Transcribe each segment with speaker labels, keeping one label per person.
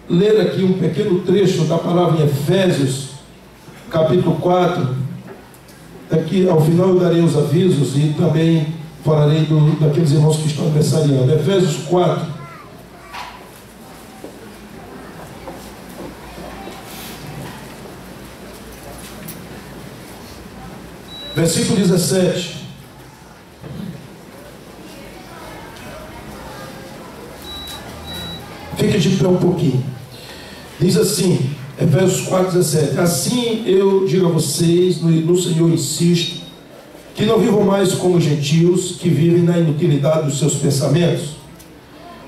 Speaker 1: ler aqui um pequeno trecho da palavra em Efésios, capítulo 4. Daqui ao final eu darei os avisos e também falarei daqueles irmãos que estão aniversariando. Efésios 4. Versículo 17. Fique de pé um pouquinho. Diz assim, Efésios 4,17: Assim eu digo a vocês, no Senhor insisto, que não vivam mais como gentios, que vivem na inutilidade dos seus pensamentos.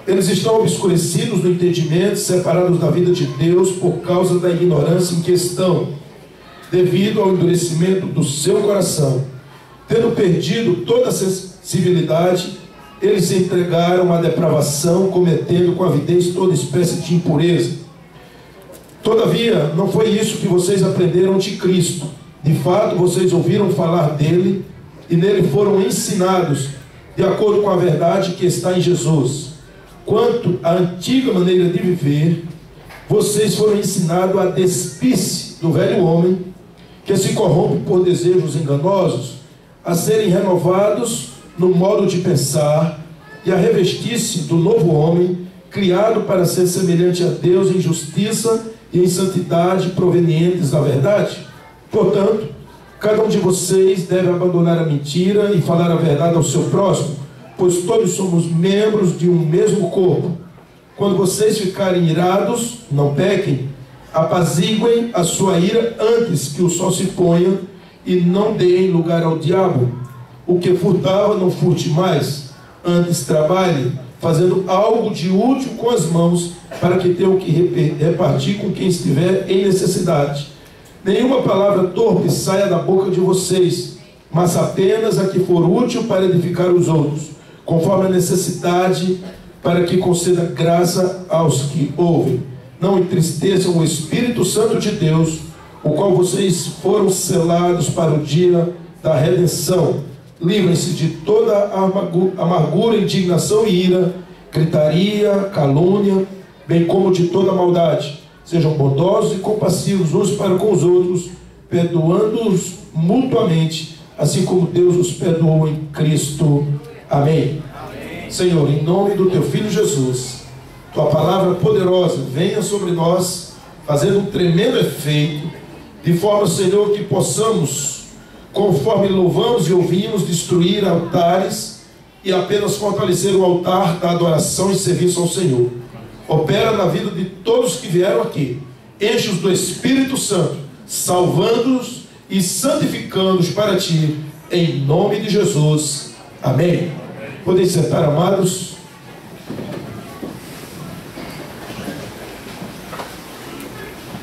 Speaker 1: Eles estão obscurecidos no entendimento, separados da vida de Deus por causa da ignorância em que estão, devido ao endurecimento do seu coração. Tendo perdido toda a sensibilidade, eles se entregaram à depravação, cometendo com avidez toda espécie de impureza. Todavia, não foi isso que vocês aprenderam de Cristo. De fato, vocês ouviram falar dele e nele foram ensinados, de acordo com a verdade que está em Jesus. Quanto à antiga maneira de viver, vocês foram ensinados a despir-se do velho homem, que se corrompe por desejos enganosos, a serem renovados no modo de pensar e a revestir-se do novo homem, criado para ser semelhante a Deus em justiça e em santidade provenientes da verdade. Portanto, cada um de vocês deve abandonar a mentira e falar a verdade ao seu próximo, pois todos somos membros de um mesmo corpo. Quando vocês ficarem irados, não pequem, apaziguem a sua ira antes que o sol se ponha e não deem lugar ao diabo. O que furtava, não furte mais, antes trabalhe, fazendo algo de útil com as mãos, para que tenham que repartir com quem estiver em necessidade. Nenhuma palavra torpe saia da boca de vocês, mas apenas a que for útil para edificar os outros, conforme a necessidade, para que conceda graça aos que ouvem. Não entristeçam o Espírito Santo de Deus, o qual vocês foram selados para o dia da redenção. Livrem-se de toda amargura, indignação e ira, gritaria, calúnia, bem como de toda maldade. Sejam bondosos e compassivos uns para com os outros, perdoando-os mutuamente, assim como Deus os perdoou em Cristo. Amém. Amém. Senhor, em nome do Teu Filho Jesus, Tua palavra poderosa venha sobre nós, fazendo um tremendo efeito, de forma, Senhor, que possamos, conforme louvamos e ouvimos, destruir altares e apenas fortalecer o altar da adoração e serviço ao Senhor. Opera na vida de todos que vieram aqui. Enche-os do Espírito Santo, salvando-os e santificando-os para Ti, em nome de Jesus. Amém. Podem sentar, amados.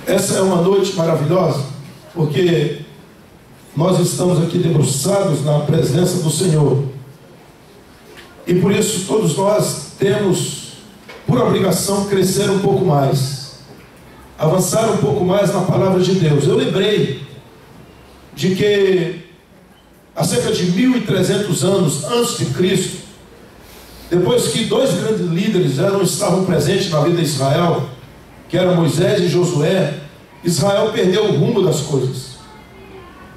Speaker 1: Essa é uma noite maravilhosa, porque nós estamos aqui debruçados na presença do Senhor. E por isso todos nós temos por obrigação crescer um pouco mais, avançar um pouco mais na palavra de Deus. Eu lembrei de que há cerca de 1300 anos antes de Cristo, depois que dois grandes líderes já não estavam presentes na vida de Israel, que eram Moisés e Josué, Israel perdeu o rumo das coisas.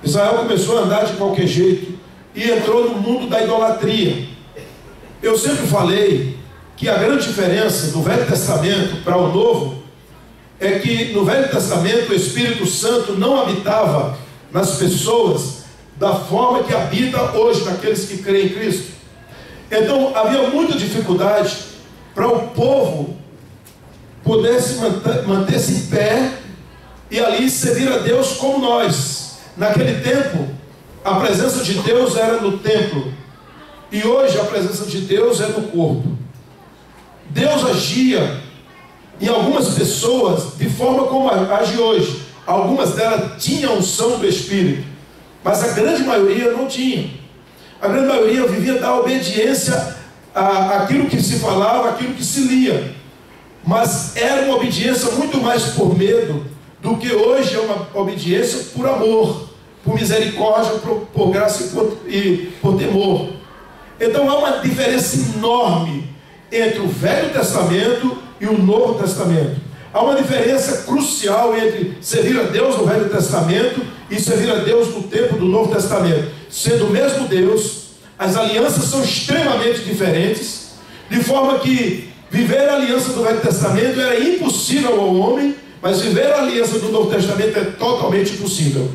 Speaker 1: Israel começou a andar de qualquer jeito e entrou no mundo da idolatria. Eu sempre falei que a grande diferença do Velho Testamento para o Novo é que no Velho Testamento o Espírito Santo não habitava nas pessoas da forma que habita hoje naqueles que creem em Cristo. Então havia muita dificuldade para o povo poder manter-se em pé e ali servir a Deus como nós. Naquele tempo a presença de Deus era no templo e hoje a presença de Deus é no corpo. Deus agia em algumas pessoas de forma como age hoje. Algumas delas tinham unção do Espírito, mas a grande maioria não tinha. A grande maioria vivia da obediência àquilo que se falava, àquilo que se lia, mas era uma obediência muito mais por medo do que hoje é uma obediência por amor, por misericórdia, por graça e por temor. Então há uma diferença enorme entre o Velho Testamento e o Novo Testamento. há uma diferença crucial entre servir a Deus no Velho Testamento e servir a Deus no tempo do Novo Testamento. Sendo o mesmo Deus, as alianças são extremamente diferentes, de forma que viver a aliança do Velho Testamento era impossível ao homem, mas viver a aliança do Novo Testamento é totalmente possível.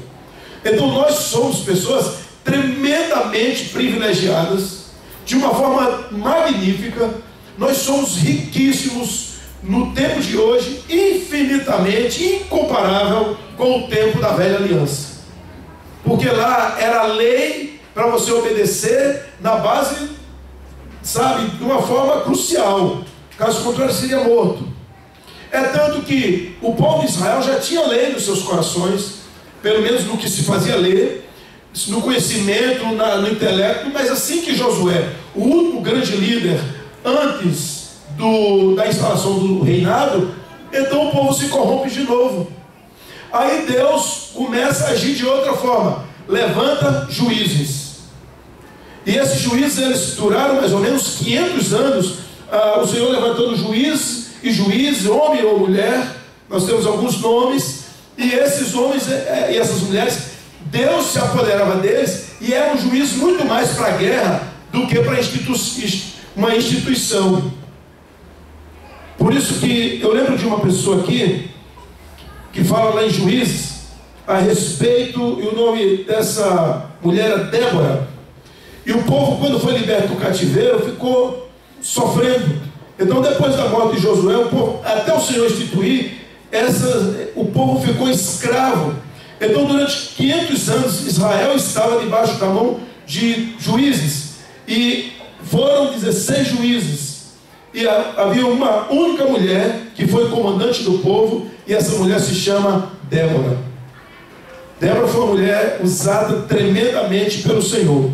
Speaker 1: Então nós somos pessoas tremendamente privilegiadas, de uma forma magnífica. Nós somos riquíssimos no tempo de hoje, infinitamente incomparável com o tempo da velha aliança, porque lá era lei para você obedecer na base, sabe, de uma forma crucial, caso contrário seria morto. É tanto que o povo de Israel já tinha lei nos seus corações, pelo menos no que se fazia ler, no conhecimento, no intelecto. Mas assim que Josué, o último grande líder antes da instalação do reinado, então o povo se corrompe de novo. Aí Deus começa a agir de outra forma, levanta juízes, e esses juízes eles duraram mais ou menos 500 anos, o Senhor levantando juiz e juiz, homem ou mulher. Nós temos alguns nomes, e esses homens e essas mulheres, Deus se apoderava deles, e era um juiz muito mais para a guerra do que para uma instituição. Por isso que eu lembro de uma pessoa aqui que fala lá em Juízes a respeito, e o nome dessa mulher é Débora. E o povo, quando foi liberto do cativeiro, ficou sofrendo. Então, depois da morte de Josué, o povo, até o Senhor instituir, o povo ficou escravo. Então, durante 500 anos, Israel estava debaixo da mão de juízes, e foram 16 juízes, e havia uma única mulher que foi comandante do povo, e essa mulher se chama Débora. Débora foi uma mulher usada tremendamente pelo Senhor.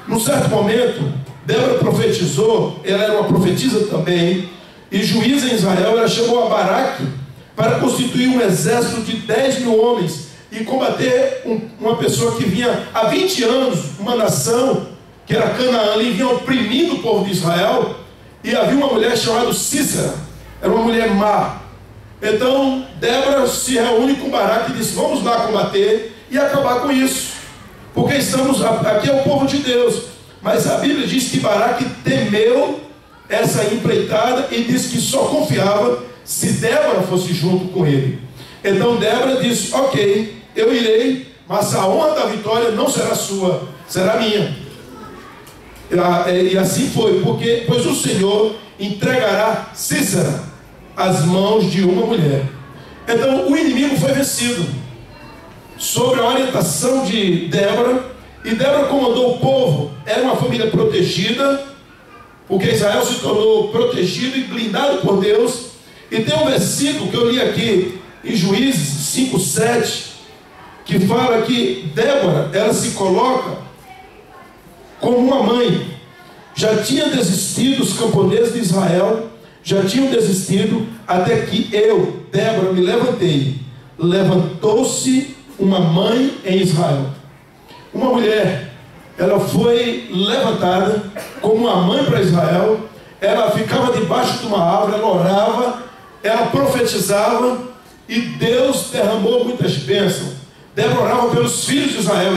Speaker 1: Num certo momento, Débora profetizou, ela era uma profetisa também, e juíza em Israel. Ela chamou a Baraque para constituir um exército de 10 mil homens e combater uma pessoa que vinha há 20 anos, uma nação que era Canaã, e vinha oprimindo o povo de Israel. E havia uma mulher chamada Cícera, era uma mulher má. Então Débora se reúne com Baraque e diz: vamos lá combater e acabar com isso, porque aqui é o povo de Deus. Mas a Bíblia diz que Baraque temeu essa empreitada e disse que só confiava se Débora fosse junto com ele. Então Débora disse: ok, eu irei, mas a honra da vitória não será sua, será minha. E assim foi, pois o Senhor entregará Cícera às mãos de uma mulher. Então o inimigo foi vencido sob a orientação de Débora, e Débora comandou o povo. Era uma família protegida, porque Israel se tornou protegido e blindado por Deus. E tem um versículo que eu li aqui em Juízes 5:7, que fala que Débora, ela se coloca como uma mãe. Já tinha desistido os camponeses de Israel, já tinham desistido, até que eu, Débora, me levantei. Levantou-se uma mãe em Israel. Uma mulher, ela foi levantada como uma mãe para Israel. Ela ficava debaixo de uma árvore, ela orava, ela profetizava, e Deus derramou muitas bênçãos. Débora orava pelos filhos de Israel.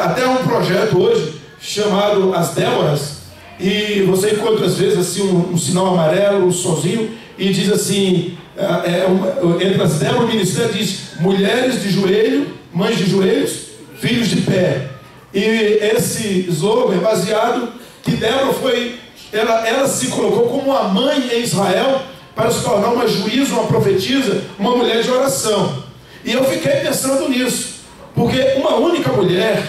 Speaker 1: Até um projeto hoje chamado As Déboras, e você encontra às vezes assim um sinal amarelo, um solzinho, e diz assim, entre as Déboras, o ministério diz: mulheres de joelho, mães de joelhos, filhos de pé. E esse slogan é baseado que Débora ela se colocou como uma mãe em Israel, para se tornar uma juíza, uma profetisa, uma mulher de oração. E eu fiquei pensando nisso, porque uma única mulher,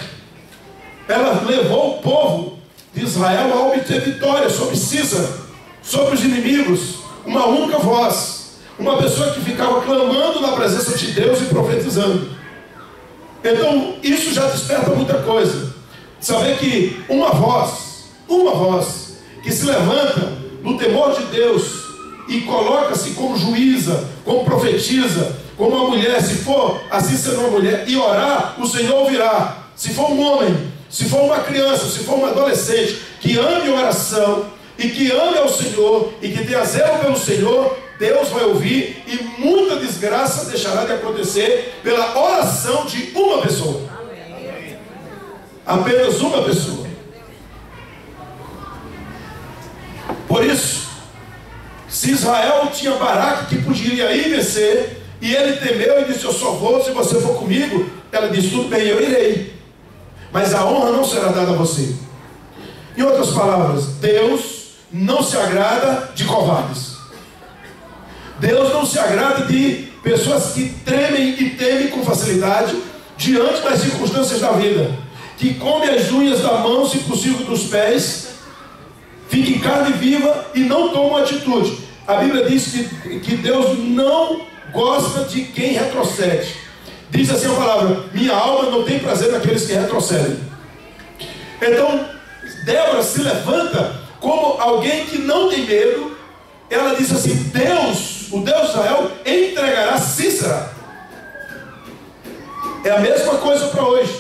Speaker 1: ela levou o povo de Israel a obter vitória sobre Cícera, sobre os inimigos. Uma única voz, uma pessoa que ficava clamando na presença de Deus e profetizando. Então isso já desperta muita coisa. Saber que uma voz que se levanta no temor de Deus e coloca-se como juíza, como profetisa, como uma mulher. Se for assim ser uma mulher e orar, o Senhor ouvirá. Se for um homem, se for uma criança, se for um adolescente que ame oração e que ame ao Senhor e que tenha zelo pelo Senhor, Deus vai ouvir, e graça deixará de acontecer pela oração de uma pessoa. Apenas uma pessoa. Por isso, se Israel tinha Baraque que poderia ir vencer, e ele temeu e disse: eu só vou se você for comigo. Ela disse: tudo bem, eu irei, mas a honra não será dada a você. Em outras palavras, Deus não se agrada de covardes. Deus não se agrada de pessoas que tremem e temem com facilidade diante das circunstâncias da vida, que comem as unhas da mão, se possível dos pés, fica em carne viva e não toma atitude. A Bíblia diz que Deus não gosta de quem retrocede. Diz assim a palavra: minha alma não tem prazer naqueles que retrocedem. Então Débora se levanta como alguém que não tem medo. Ela diz assim: Deus, o Deus de Israel, entregará Sísera. É a mesma coisa para hoje.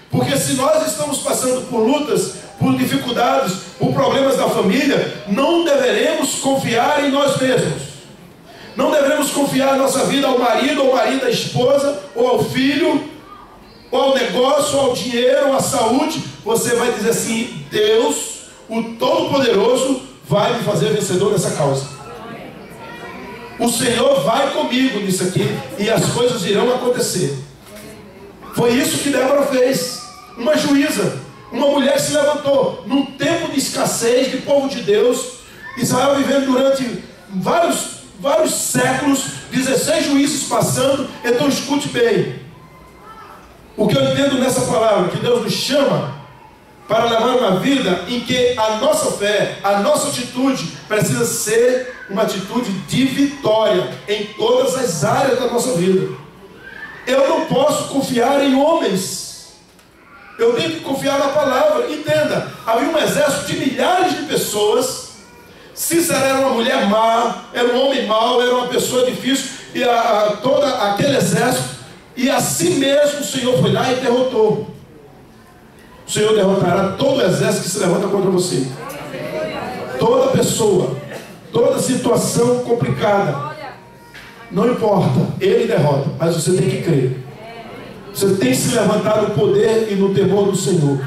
Speaker 1: Porque se nós estamos passando por lutas, por dificuldades, por problemas da família, não deveremos confiar em nós mesmos. Não devemos confiar a nossa vida ao marido, ao marido, à esposa, ou ao filho, ou ao negócio, ou ao dinheiro, ou à saúde. Você vai dizer assim: Deus, o Todo-Poderoso, vai me fazer vencedor nessa causa. O Senhor vai comigo nisso aqui, e as coisas irão acontecer. Foi isso que Débora fez. Uma juíza, uma mulher que se levantou num tempo de escassez, de povo de Deus. Israel vivendo durante vários séculos, 16 juízes passando. Então escute bem o que eu entendo nessa palavra: que Deus nos chama para levar uma vida em que a nossa fé, a nossa atitude precisa ser uma atitude de vitória em todas as áreas da nossa vida. Eu não posso confiar em homens, eu tenho que confiar na palavra. Entenda, havia um exército de milhares de pessoas. Sísera era uma mulher má, era um homem mau, era uma pessoa difícil, e todo aquele exército, e assim mesmo o Senhor foi lá e derrotou. O Senhor derrotará todo o exército que se levanta contra você. Toda pessoa, toda situação complicada, não importa, Ele derrota, mas você tem que crer. Você tem que se levantar no poder e no temor do Senhor.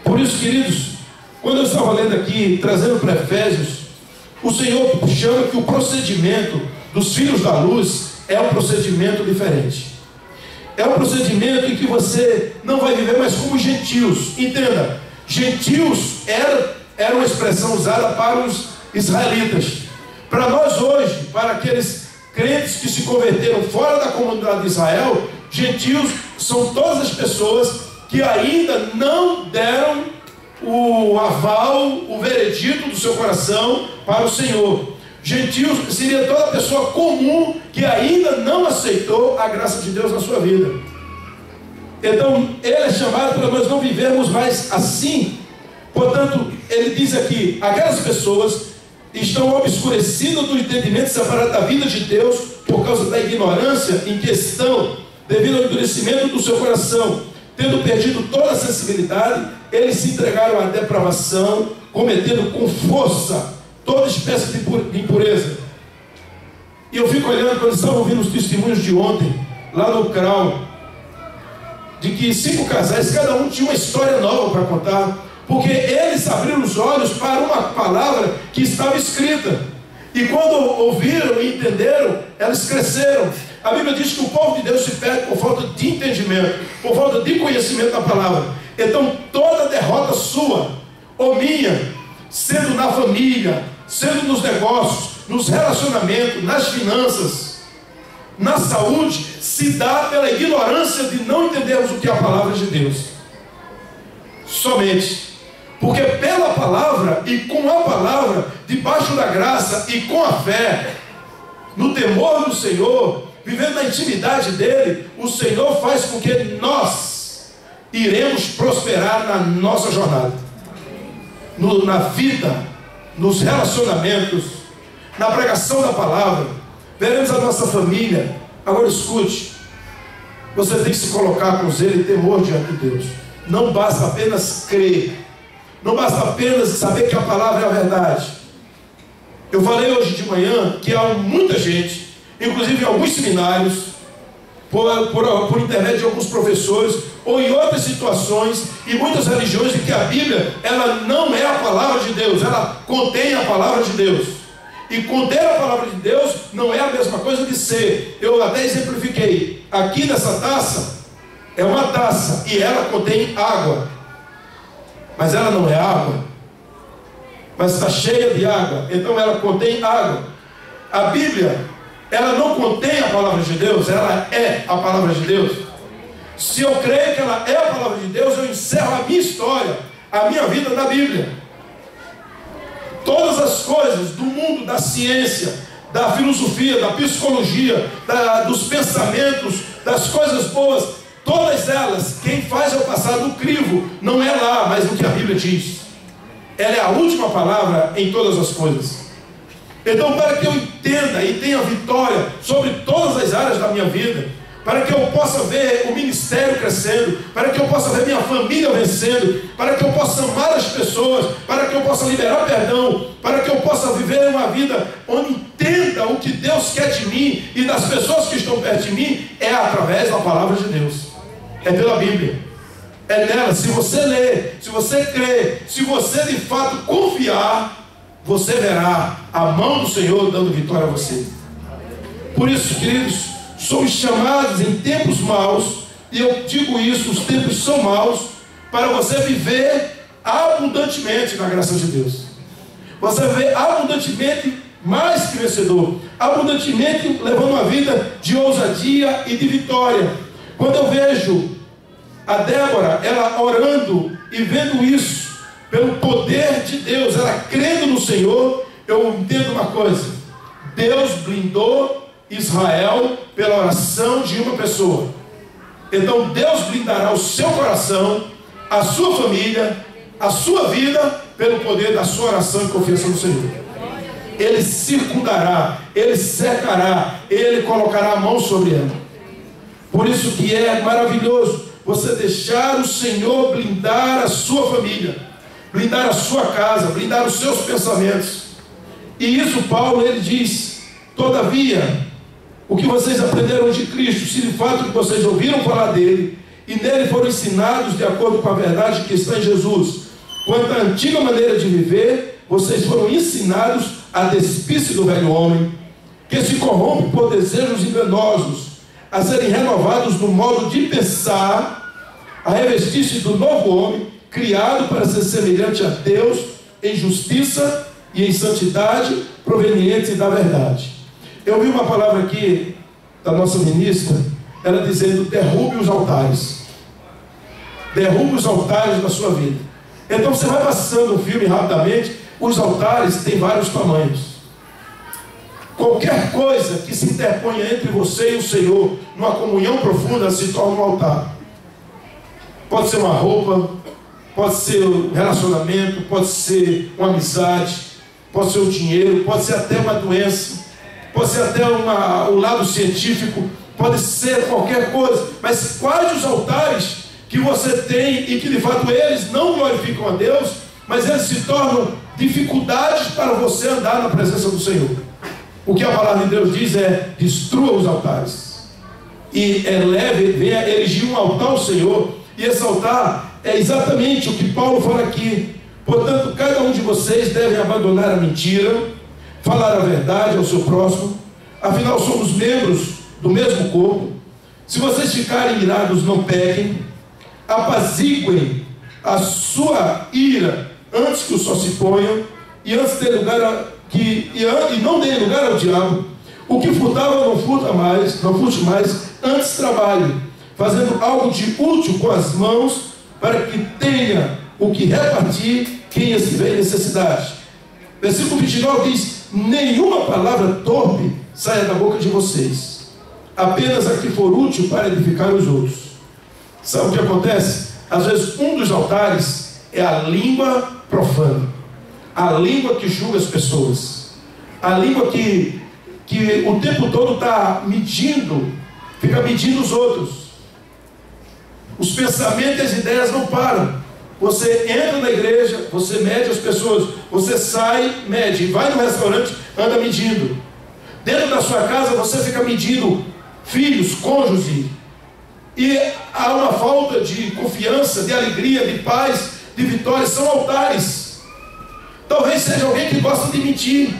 Speaker 1: Por isso, queridos, quando eu estava lendo aqui, trazendo para Efésios, o Senhor chama que o procedimento dos filhos da luz é um procedimento diferente. É um procedimento em que você não vai viver mais como gentios. Entenda, gentios era uma expressão usada para os israelitas. Para nós hoje, para aqueles crentes que se converteram fora da comunidade de Israel, gentios são todas as pessoas que ainda não deram o aval, o veredito do seu coração para o Senhor. Gentios seria toda pessoa comum que ainda não aceitou a graça de Deus na sua vida. Então ele é chamado para nós não vivermos mais assim. Portanto, ele diz aqui: aquelas pessoas estão obscurecidas do entendimento, separadas da vida de Deus por causa da ignorância em que estão, devido ao endurecimento do seu coração. Tendo perdido toda a sensibilidade, eles se entregaram à depravação, cometendo com força toda espécie de impureza. E eu fico olhando, quando estava ouvindo os testemunhos de ontem, lá no CRAU, de que 5 casais, cada um tinha uma história nova para contar, porque eles abriram os olhos para uma palavra que estava escrita, e quando ouviram e entenderam, elas cresceram. A Bíblia diz que o povo de Deus se perde por falta de entendimento, por falta de conhecimento da palavra. Então toda derrota sua ou minha, sendo na família, sendo nos negócios, nos relacionamentos, nas finanças, na saúde, se dá pela ignorância de não entendermos o que é a palavra de Deus. Somente. Porque pela palavra e com a palavra, debaixo da graça e com a fé, no temor do Senhor, vivendo na intimidade dele, o Senhor faz com que nós iremos prosperar na nossa jornada, na vida, nos relacionamentos, na pregação da palavra. Veremos a nossa família. Agora escute, você tem que se colocar com zelo e temor diante de Deus. Não basta apenas crer, não basta apenas saber que a palavra é a verdade. Eu falei hoje de manhã que há muita gente inclusive em alguns seminários, por intermédio de alguns professores, ou em outras situações, e muitas religiões, em que a Bíblia, ela não é a palavra de Deus, ela contém a palavra de Deus. E conter a palavra de Deus não é a mesma coisa de ser. Eu até exemplifiquei, aqui nessa taça, é uma taça, e ela contém água, mas ela não é água, mas está cheia de água, então ela contém água. A Bíblia, ela não contém a palavra de Deus, ela é a palavra de Deus. Se eu creio que ela é a palavra de Deus, eu encerro a minha história, a minha vida na Bíblia. Todas as coisas do mundo da ciência, da filosofia, da psicologia, dos pensamentos, das coisas boas, todas elas, quem faz eu passar do crivo não é lá, mas no que a Bíblia diz. Ela é a última palavra em todas as coisas. Então, para que eu entenda e tenha vitória sobre todas as áreas da minha vida, para que eu possa ver o ministério crescendo, para que eu possa ver minha família vencendo, para que eu possa amar as pessoas, para que eu possa liberar perdão, para que eu possa viver uma vida onde entenda o que Deus quer de mim e das pessoas que estão perto de mim, é através da palavra de Deus, é pela Bíblia, é nela. Se você ler, se você crer, se você de fato confiar, você verá a mão do Senhor dando vitória a você. Por isso, queridos, somos chamados em tempos maus, e eu digo isso, os tempos são maus, para você viver abundantemente na graça de Deus. Você viver abundantemente mais que vencedor, abundantemente levando uma vida de ousadia e de vitória. Quando eu vejo a Débora, ela orando e vendo isso, pelo poder de Deus, ela crendo no Senhor, eu entendo uma coisa: Deus blindou Israel pela oração de uma pessoa. Então Deus blindará o seu coração, a sua família, a sua vida, pelo poder da sua oração e confiança no Senhor. Ele circundará, Ele cercará, Ele colocará a mão sobre ela. Por isso que é maravilhoso você deixar o Senhor blindar a sua família, blindar a sua casa, blindar os seus pensamentos. E isso Paulo, ele diz: todavia, o que vocês aprenderam de Cristo, se de fato que vocês ouviram falar dele, e nele foram ensinados de acordo com a verdade que está em Jesus, quanto à antiga maneira de viver, vocês foram ensinados a despir-se do velho homem, que se corrompe por desejos enganosos, a serem renovados no modo de pensar, a revestir-se do novo homem, criado para ser semelhante a Deus em justiça e em santidade proveniente da verdade. Eu vi uma palavra aqui da nossa ministra, ela dizendo: derrube os altares. Derrube os altares da sua vida. Então você vai passando o filme rapidamente. Os altares têm vários tamanhos. Qualquer coisa que se interponha entre você e o Senhor, numa comunhão profunda, se torna um altar. Pode ser uma roupa, pode ser um relacionamento, pode ser uma amizade, pode ser o dinheiro, pode ser até uma doença, pode ser até o lado científico, pode ser qualquer coisa. Mas quais os altares que você tem e que de fato eles não glorificam a Deus, mas eles se tornam dificuldades para você andar na presença do Senhor? O que a palavra de Deus diz é: destrua os altares e venha erigir um altar ao Senhor. E esse altar é exatamente o que Paulo fala aqui. Portanto, cada um de vocês deve abandonar a mentira, falar a verdade ao seu próximo, afinal somos membros do mesmo corpo. Se vocês ficarem irados, não pequem, apaziguem a sua ira antes que o sol se ponha, e antes de não dê lugar ao diabo. O que furtava não furte mais, antes trabalhe, fazendo algo de útil com as mãos, para que tenha o que repartir quem estiver em necessidade. Versículo 29 diz: nenhuma palavra torpe saia da boca de vocês, apenas a que for útil para edificar os outros. Sabe o que acontece? Às vezes um dos altares é a língua profana, a língua que julga as pessoas, a língua que o tempo todo está fica medindo os outros. Os pensamentos e as ideias não param. Você entra na igreja, você mede as pessoas, você sai, mede, vai no restaurante, anda medindo. Dentro da sua casa você fica medindo filhos, cônjuge, e há uma falta de confiança, de alegria, de paz, de vitória. São altares. Talvez seja alguém que gosta de mentir.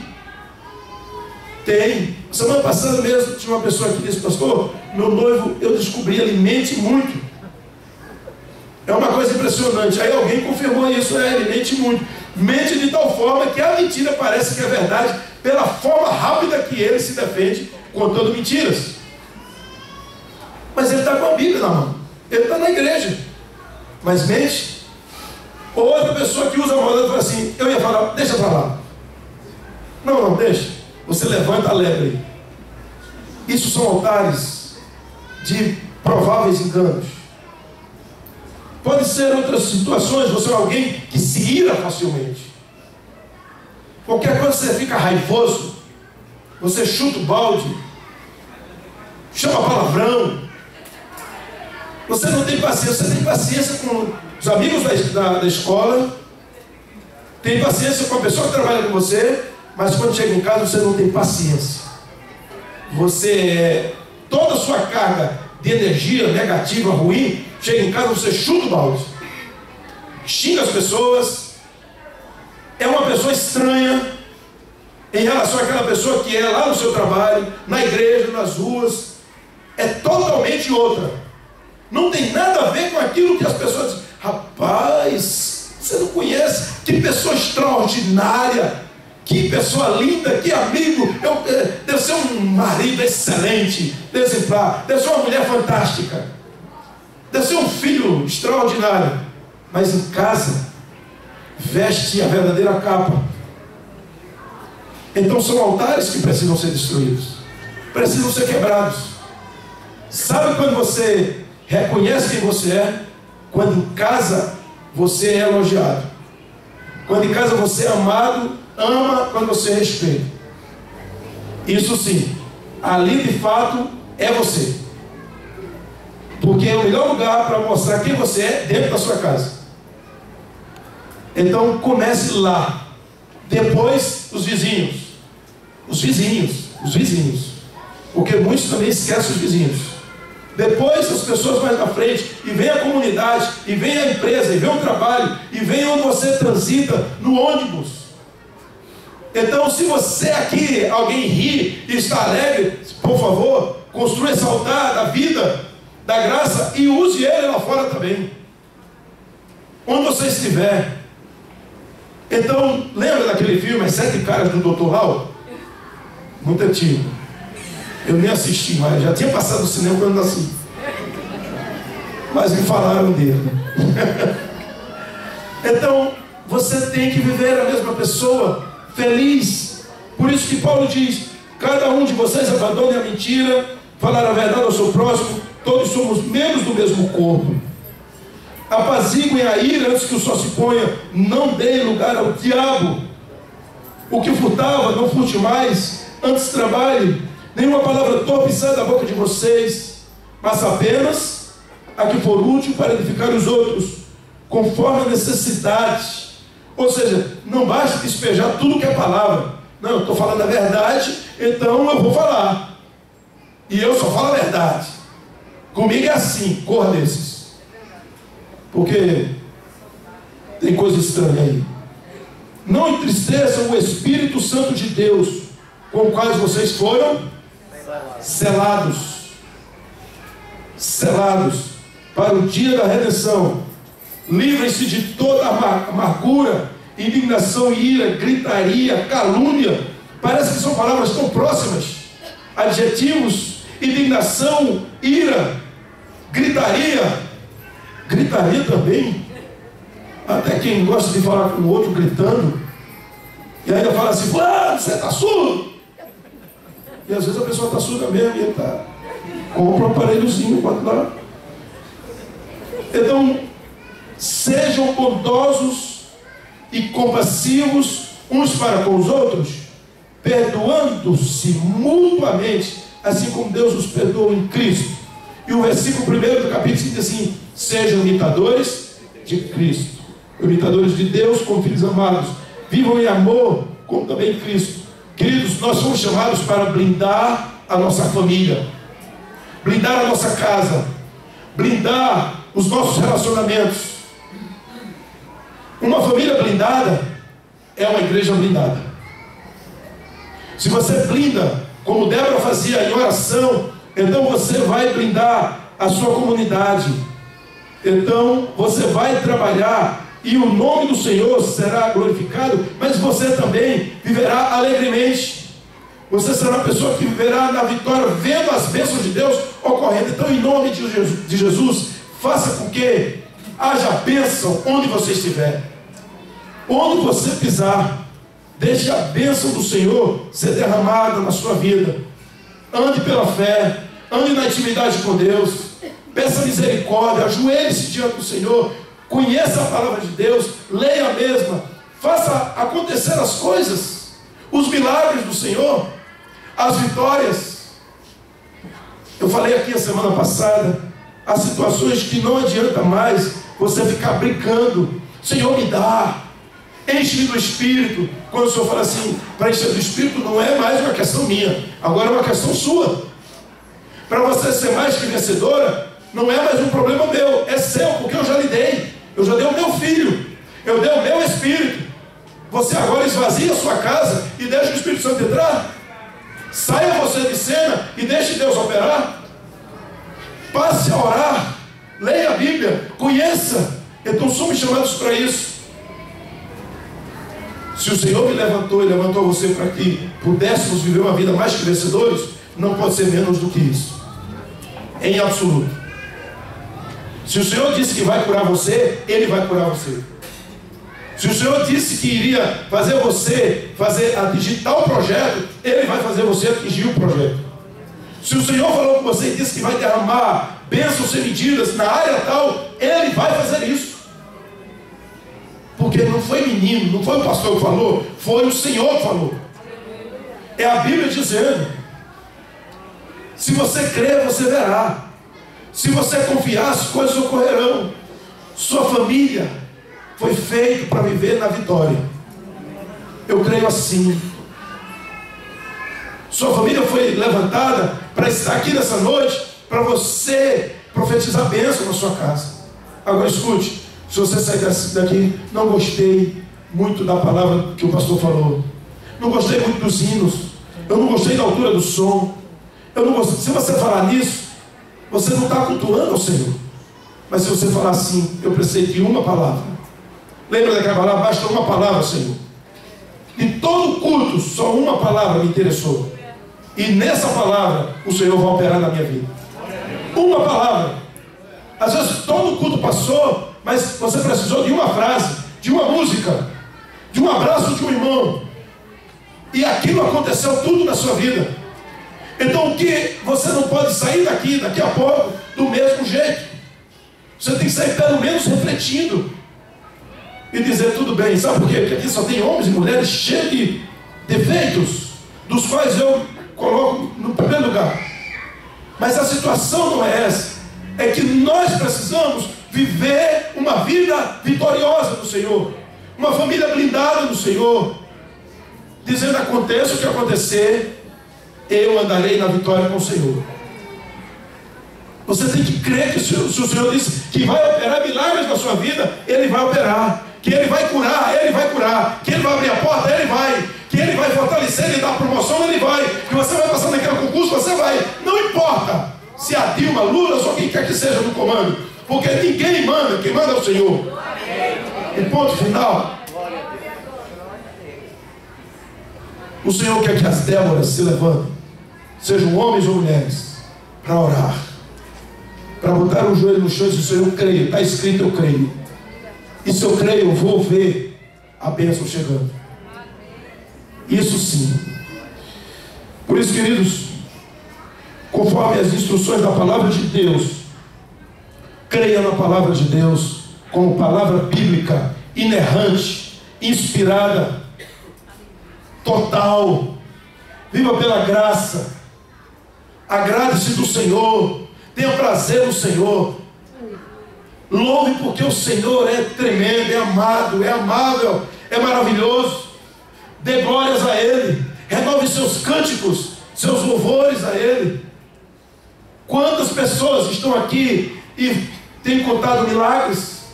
Speaker 1: Tem. Semana passada mesmo tinha uma pessoa que disse: pastor, meu noivo, eu descobri, ele mente muito. É uma coisa impressionante. Aí alguém confirmou isso: ele mente muito. Mente de tal forma que a mentira parece que é verdade, pela forma rápida que ele se defende contando mentiras. Mas ele está com a Bíblia na mão, ele está na igreja, mas mente. Ou outra pessoa que usa a moda e fala assim: eu ia falar, deixa para lá. Não, deixa. Você levanta a lebre. Isso são altares de prováveis enganos. Pode ser outras situações. Você é alguém que se ira facilmente. Qualquer coisa você fica raivoso, você chuta o balde, chama palavrão. Você não tem paciência. Você tem paciência com os amigos da escola, tem paciência com a pessoa que trabalha com você, mas quando chega em casa você não tem paciência. Toda a sua carga de energia negativa, ruim, chega em casa, você chuta o balde, xinga as pessoas, é uma pessoa estranha em relação àquela pessoa que é lá no seu trabalho, na igreja, nas ruas. É totalmente outra. Não tem nada a ver com aquilo que as pessoas dizem. Rapaz, você não conhece? Que pessoa extraordinária, que pessoa linda, que amigo. Deve ser um marido excelente, exemplar, deve ser uma mulher fantástica, deve ser um filho extraordinário. Mas em casa veste a verdadeira capa. Então são altares que precisam ser destruídos, precisam ser quebrados. Sabe quando você reconhece quem você é? Quando em casa você é elogiado, quando em casa você é amado, ama, quando você respeita. Isso sim, ali de fato é você, porque é o melhor lugar para mostrar quem você é dentro da sua casa. Então comece lá. Depois os vizinhos, porque muitos também esquecem os vizinhos. Depois as pessoas mais na frente, e vem a comunidade, e vem a empresa, e vem o trabalho, e vem onde você transita, no ônibus. Então, se você aqui, alguém ri e está alegre, por favor, construa esse altar da vida, da graça, e use ele lá fora também, onde você estiver. Então, lembra daquele filme, As 7 Caras do Dr. Lau? Muito antigo. Eu nem assisti, mas já tinha passado no cinema quando eu nasci. Mas me falaram dele. Então, você tem que viver a mesma pessoa, feliz. Por isso que Paulo diz: cada um de vocês abandone a mentira, falar a verdade ao seu próximo, todos somos membros do mesmo corpo. Apaziguem a ira antes que o sol se ponha, não dê lugar ao diabo. O que furtava, não furte mais, antes trabalhe. Nenhuma palavra torpe sai da boca de vocês, mas apenas a que for útil para edificar os outros, conforme a necessidade. Ou seja, não basta despejar tudo que é palavra. Não, eu estou falando a verdade, então eu vou falar. E eu só falo a verdade. Comigo é assim, corra desses. Porque tem coisa estranha aí. Não entristeçam o Espírito Santo de Deus, com o qual vocês foram selados para o dia da redenção. Livrem-se de toda amargura, indignação, ira, gritaria, calúnia. Parece que são palavras tão próximas. Adjetivos: indignação, ira, gritaria também. Até quem gosta de falar com o outro gritando, e ainda fala assim: você está surdo? E às vezes a pessoa está surda mesmo, e ele está, compra um aparelhozinho, bota lá. Então, sejam bondosos e compassivos uns para com os outros, perdoando-se mutuamente, assim como Deus os perdoou em Cristo. E o versículo 1 do capítulo diz assim: sejam imitadores de Cristo, imitadores de Deus como filhos amados, vivam em amor como também Cristo, Queridos, nós somos chamados para blindar a nossa família, blindar a nossa casa, blindar os nossos relacionamentos. Uma família blindada é uma igreja blindada. Se você blinda, como Débora fazia em oração, então você vai blindar a sua comunidade. Então você vai trabalhar e o nome do Senhor será glorificado, mas você também viverá alegremente. Você será uma pessoa que viverá na vitória, vendo as bênçãos de Deus ocorrendo. Então, em nome de Jesus, faça com que haja bênção onde você estiver, onde você pisar. Deixe a bênção do Senhor ser derramada na sua vida. Ande pela fé, ande na intimidade com Deus, peça misericórdia, ajoelhe-se diante do Senhor, conheça a palavra de Deus, leia a mesma, faça acontecer as coisas, os milagres do Senhor, as vitórias. Eu falei aqui a semana passada, as situações que não adianta mais você ficar brincando. Senhor, me dá, enche-me do Espírito. Quando o Senhor fala assim, para encher do Espírito não é mais uma questão minha, agora é uma questão sua. Para você ser mais que vencedora, não é mais um problema meu, é seu, porque eu já lhe dei. Eu já dei o meu filho, eu dei o meu Espírito. Você agora esvazia a sua casa e deixa o Espírito Santo entrar? Saia você de cena e deixe Deus operar. Passe a orar, leia a Bíblia, conheça. Então somos chamados para isso. Se o Senhor me levantou e levantou você para que pudéssemos viver uma vida mais que vencedores, não pode ser menos do que isso, em absoluto. Se o Senhor disse que vai curar você, Ele vai curar você. Se o Senhor disse que iria fazer você atingir tal projeto, Ele vai fazer você atingir o projeto. Se o Senhor falou com você e disse que vai derramar bênçãos sem medidas na área tal, Ele vai fazer isso. Porque não foi menino, não foi o pastor que falou, foi o Senhor que falou. É a Bíblia dizendo. Se você crer, você verá. Se você confiar, as coisas ocorrerão. Sua família foi feita para viver na vitória. Eu creio assim. Sua família foi levantada para estar aqui nessa noite, para você profetizar bênção na sua casa. Agora escute, se você sair daqui, não gostei muito da palavra que o pastor falou, não gostei muito dos hinos, eu não gostei da altura do som, eu não gostei. Se você falar nisso, você não está cultuando ao Senhor. Mas se você falar assim, eu precisei de uma palavra. Lembra daquela palavra? Basta uma palavra, Senhor. De todo culto, só uma palavra me interessou. E nessa palavra, o Senhor vai operar na minha vida. Uma palavra. Às vezes todo culto passou, mas você precisou de uma frase, de uma música, de um abraço de um irmão. E aquilo aconteceu tudo na sua vida. Então o que você não pode sair daqui a pouco do mesmo jeito. Você tem que sair pelo menos refletindo e dizer tudo bem. Sabe por quê? Porque aqui só tem homens e mulheres cheios de defeitos, dos quais eu coloco no primeiro lugar. Mas a situação não é essa. É que nós precisamos viver uma vida vitoriosa no Senhor, uma família blindada no Senhor, dizendo: aconteça o que acontecer, eu andarei na vitória com o Senhor. Você tem que crer que se o Senhor disse que vai operar milagres na sua vida, Ele vai operar. Que Ele vai curar, Ele vai curar. Que Ele vai abrir a porta, Ele vai. Que Ele vai fortalecer, Ele dá promoção, Ele vai. Que você vai passar naquele concurso, você vai. Não importa se a Dilma, Lula ou quem quer que seja no comando, porque ninguém manda, quem manda é o Senhor. E ponto final. O Senhor quer que as Déboras se levantem, sejam homens ou mulheres, para orar, para botar o joelho no chão e dizer: Senhor, eu creio, está escrito, eu creio. E se eu creio, eu vou ver a bênção chegando. Isso sim. Por isso, queridos, conforme as instruções da palavra de Deus, creia na palavra de Deus como palavra bíblica, inerrante, inspirada, total. Viva pela graça. Agrade-se do Senhor. Tenha prazer no Senhor. Louve, porque o Senhor é tremendo, é amado, é amável, é maravilhoso. Dê glórias a Ele. renove seus cânticos, seus louvores a Ele. Quantas pessoas estão aqui e têm contado milagres,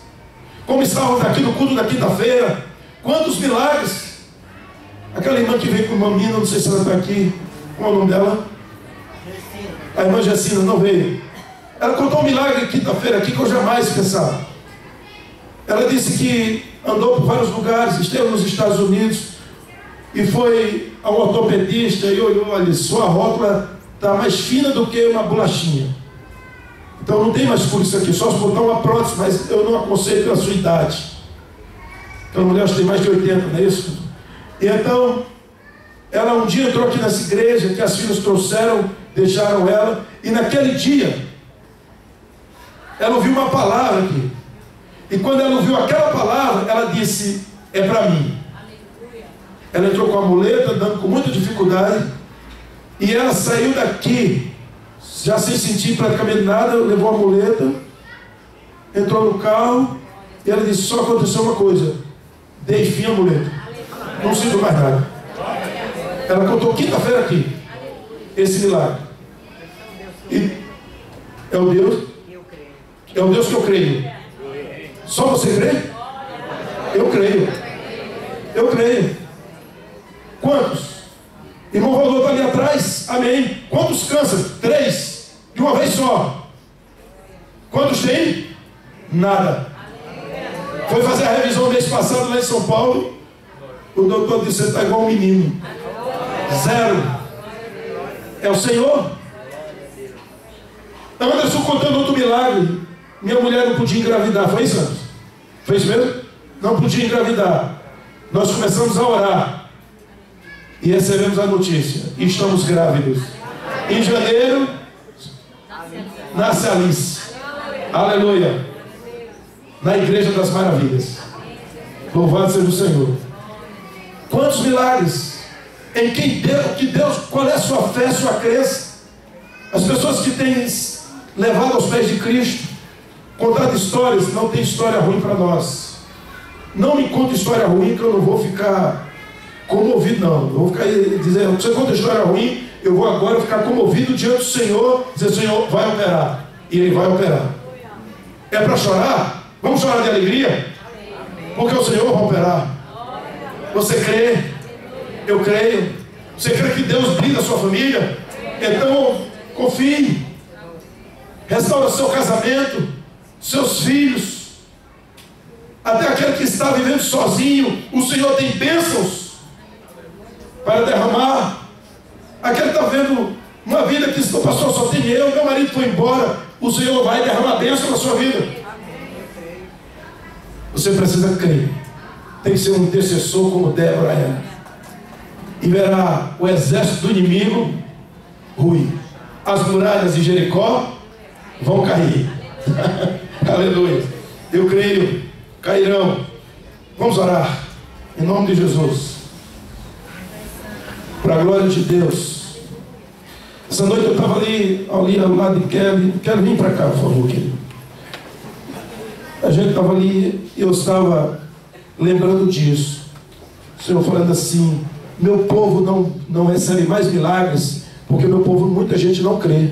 Speaker 1: como estavam aqui no culto da quinta-feira? Quantos milagres? Aquela irmã que veio com uma menina, não sei se ela está aqui, qual é o nome dela? A irmã Jacina não veio. Ela contou um milagre quinta-feira aqui que eu jamais pensava. Ela disse que andou por vários lugares, esteve nos Estados Unidos e foi ao ortopedista e olhou, olha, sua rótula está mais fina do que uma bolachinha. Então não tem mais cura isso aqui, só se botar uma prótese, mas eu não aconselho pela sua idade. Aquela mulher acho que tem mais de 80, não é isso? E então, ela um dia entrou aqui nessa igreja, que as filhas trouxeram, deixaram ela, e naquele dia, ela ouviu uma palavra aqui. E quando ela ouviu aquela palavra, ela disse, é para mim. Ela entrou com a muleta, andando com muita dificuldade, e ela saiu daqui, já sem sentir praticamente nada, levou a muleta, entrou no carro, e ela disse, só aconteceu uma coisa, dei fim à muleta, não sinto mais nada. Ela contou quinta-feira aqui, esse milagre. E é o Deus que eu creio. Só você crê? Eu creio. Eu creio. Quantos? Irmão Valor está ali atrás. Amém. Quantos câncer? 3. De uma vez só. Quantos tem? Nada. Foi fazer a revisão mês passado lá em São Paulo. O doutor disse, você está igual um menino. 0. É o Senhor. Anderson contando outro milagre. Minha mulher não podia engravidar. Foi isso, Anderson? Foi isso mesmo? Não podia engravidar. Nós começamos a orar. E recebemos a notícia. E estamos grávidos. Em janeiro, nasce Alice. Aleluia. Na Igreja das Maravilhas. Louvado seja o Senhor. Quantos milagres? Em quem Deus, qual é a sua fé, a sua crença? As pessoas que têm levado aos pés de Cristo, contado histórias, não tem história ruim para nós. Não me conta história ruim que eu não vou ficar comovido, não. Eu vou ficar dizendo, você conta história ruim, eu vou agora ficar comovido diante do Senhor, dizer, Senhor, vai operar. E Ele vai operar. É para chorar? Vamos chorar de alegria? Porque o Senhor vai operar. Você crê? Eu creio. Você crê que Deus brinda a sua família? Então, confie. Restaura seu casamento, seus filhos. Até aquele que está vivendo sozinho, o Senhor tem bênçãos para derramar. Aquele que está vendo uma vida que o pastor só tem eu, meu marido foi embora, o Senhor vai derramar bênção na sua vida. Você precisa crer. Tem que ser um intercessor como Débora é. E verá o exército do inimigo ruir. As muralhas de Jericó vão cair. Aleluia. Eu creio. Cairão. Vamos orar. Em nome de Jesus. Para a glória de Deus. Essa noite eu estava ali ao lado de Kelly. Quero vir para cá, por favor, querido. A gente estava ali e eu estava lembrando disso. O Senhor falando assim, meu povo não recebe mais milagres, porque meu povo, muita gente não crê.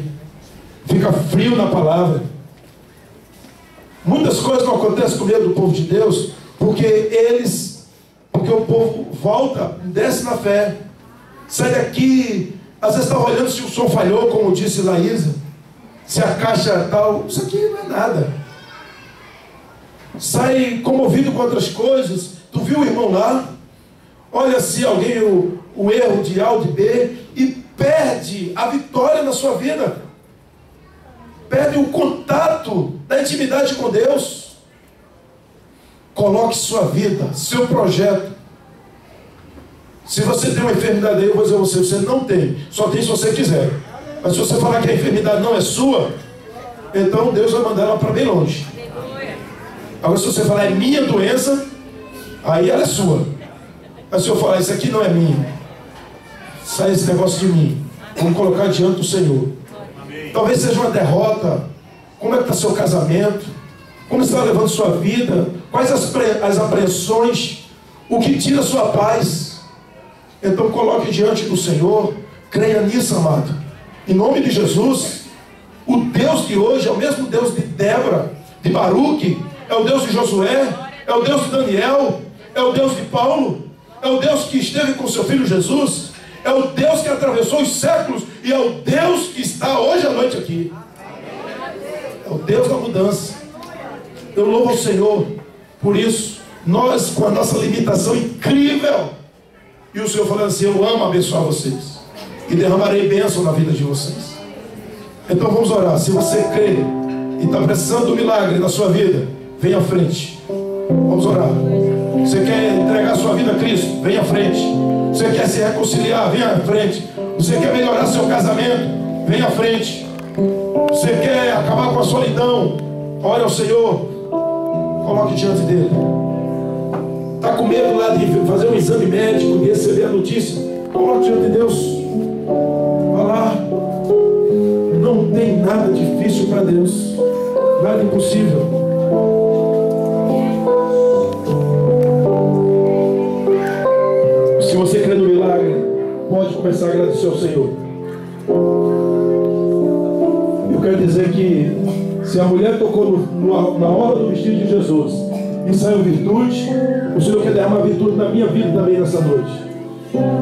Speaker 1: Fica frio na palavra. Muitas coisas não acontecem com medo do povo de Deus, porque o povo volta, desce na fé. Sai daqui, às vezes está olhando se o som falhou, como disse Laísa, se a caixa tal, isso aqui não é nada. Sai comovido com outras coisas. Tu viu o irmão lá? Olha se alguém o erro de A ou de B e perde a vitória na sua vida. Perde o contato da intimidade com Deus. Coloque sua vida, seu projeto. Se você tem uma enfermidade aí, eu vou dizer a você, você não tem. Só tem se você quiser. Mas se você falar que a enfermidade não é sua, então Deus vai mandar ela para bem longe. Agora se você falar, é minha doença, aí ela é sua. Mas se eu falar, isso aqui não é minha, sai esse negócio de mim, vamos colocar diante do Senhor. Talvez seja uma derrota. Como é que está seu casamento? Como está levando sua vida? Quais as apreensões? O que tira sua paz? Então coloque diante do Senhor, creia nisso, amado. Em nome de Jesus, o Deus de hoje é o mesmo Deus de Débora, de Baruque, é o Deus de Josué, é o Deus de Daniel, é o Deus de Paulo, é o Deus que esteve com seu filho Jesus, é o Deus que atravessou os séculos e é o Deus que está hoje à noite aqui. É o Deus da mudança. Eu louvo ao Senhor por isso. Nós, com a nossa limitação incrível, e o Senhor falando assim: eu amo abençoar vocês e derramarei bênção na vida de vocês. Então vamos orar. Se você crê e está precisando do milagre na sua vida, venha à frente. Vamos orar. Você quer entregar sua vida a Cristo? Venha à frente. Você quer se reconciliar? Venha à frente. Você quer melhorar seu casamento? Venha à frente. Você quer acabar com a solidão? Ore ao Senhor. Coloque diante dele. Está com medo lá de fazer um exame médico, de receber a notícia? Coloque diante de Deus. Vá lá. Não tem nada difícil para Deus. Nada impossível. Se você crê no milagre, pode começar a agradecer ao Senhor. Eu quero dizer que se a mulher tocou na hora do vestido de Jesus e saiu virtude, o Senhor quer derramar virtude na minha vida também nessa noite,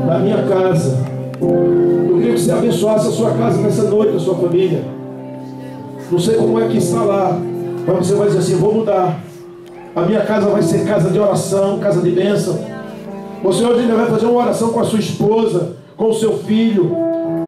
Speaker 1: na minha casa. Eu queria que você abençoasse a sua casa nessa noite, a sua família. Não sei como é que está lá, mas você vai dizer assim: vou mudar. A minha casa vai ser casa de oração, casa de bênção. Você hoje ainda vai fazer uma oração com a sua esposa, com o seu filho,